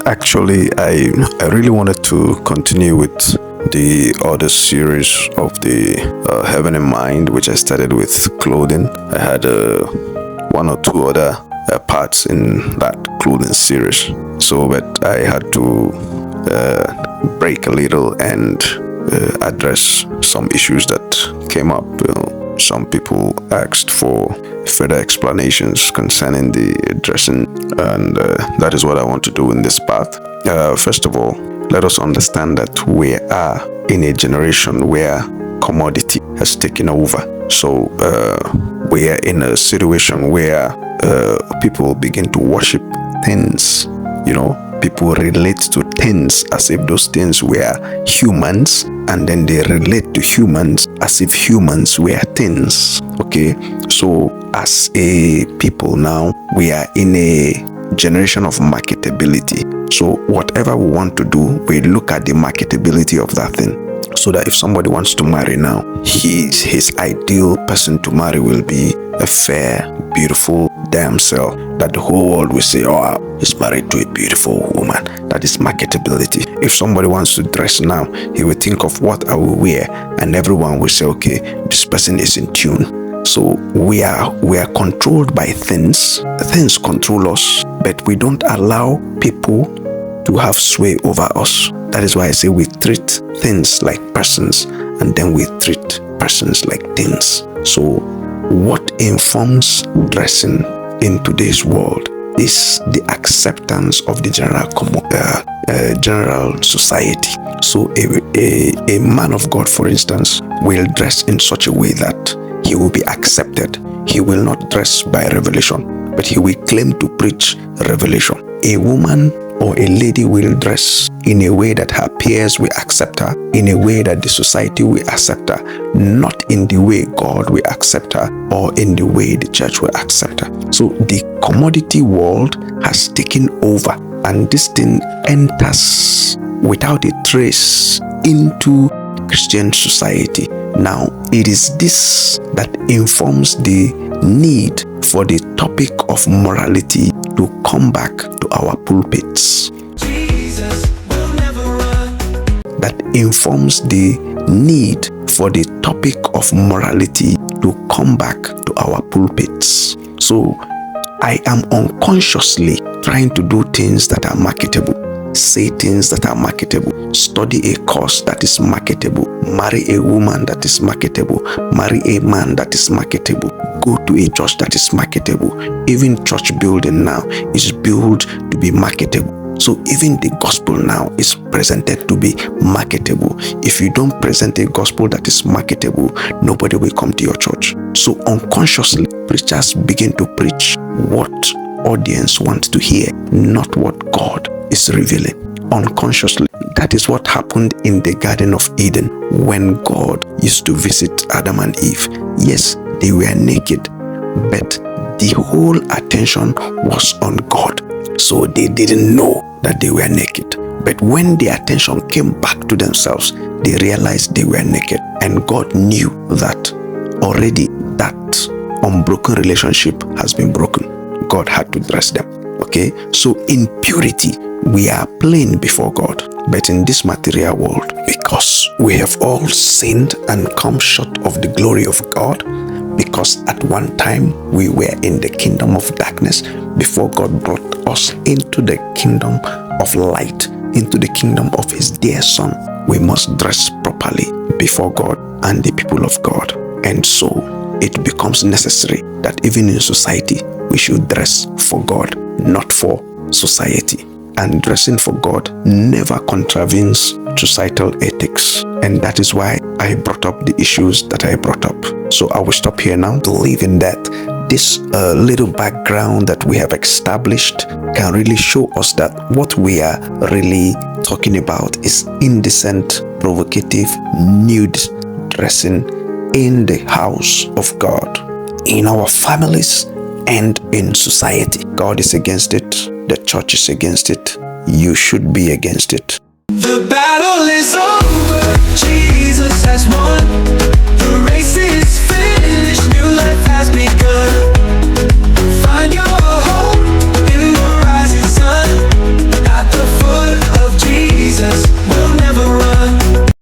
Actually, I really wanted to continue with the other series of the Heaven in Mind, which I started with clothing. I had one or two other parts in that clothing series. But I had to break a little and address some issues that came up. Some people asked for further explanations concerning the dressing, and that is what I want to do in this path. First of all, let us understand that we are in a generation where commodity has taken over. So we are in a situation where people begin to worship things. People relate to things as if those things were humans, and then they relate to humans as if humans were things. Okay, so as a people now, we are in a generation of marketability. So whatever we want to do, we look at the marketability of that thing. So that if somebody wants to marry now, his ideal person to marry will be a fair, beautiful damsel that the whole world will say, oh, he's married to a beautiful woman. That is marketability. If somebody wants to dress now, he will think of what I will wear, and everyone will say, okay, this person is in tune. So we are controlled by things. Things control us, but we don't allow people to have sway over us. That is why I say we treat things like persons, and then we treat persons like things. So what informs dressing in today's world is the acceptance of the general society. So a man of God, for instance, will dress in such a way that he will be accepted. He will not dress by revelation, but he will claim to preach revelation. A woman or a lady will dress in a way that her peers will accept her, in a way that the society will accept her, not in the way God will accept her or in the way the church will accept her. So the commodity world has taken over, and this thing enters without a trace into Christian society. Now, it is this that informs the need for the topic of morality to come back to our pulpits. Jesus will never run. That informs the need for the topic of morality to come back to our pulpits. So I am unconsciously trying to do things that are marketable, say things that are marketable, study a course that is marketable, marry a woman that is marketable, marry a man that is marketable, go to a church that is marketable. Even church building now is built to be marketable. So even the gospel now is presented to be marketable. If you don't present a gospel that is marketable, nobody will come to your church. So unconsciously, preachers begin to preach what audience wants to hear, not what God is revealing. Unconsciously, that is what happened in the Garden of Eden when God used to visit Adam and Eve. Yes, they were naked, but the whole attention was on God. So they didn't know that they were naked. But when the attention came back to themselves, they realized they were naked. And God knew that already that unbroken relationship has been broken. God had to dress them. Okay? So in purity, we are plain before God. But in this material world, because we have all sinned and come short of the glory of God, because at one time we were in the kingdom of darkness before God brought us into the kingdom of light, into the kingdom of his dear son, we must dress properly before God and the people of God. And so it becomes necessary that even in society we should dress for God, not for society. And dressing for God never contravenes societal ethics. And that is why I brought up the issues that I brought up. So I will stop here now, believing that this little background that we have established can really show us that what we are really talking about is indecent, provocative, nude dressing in the house of God, in our families, and in society. God is against it. The church is against it. You should be against it. The battle is over. Jesus has won.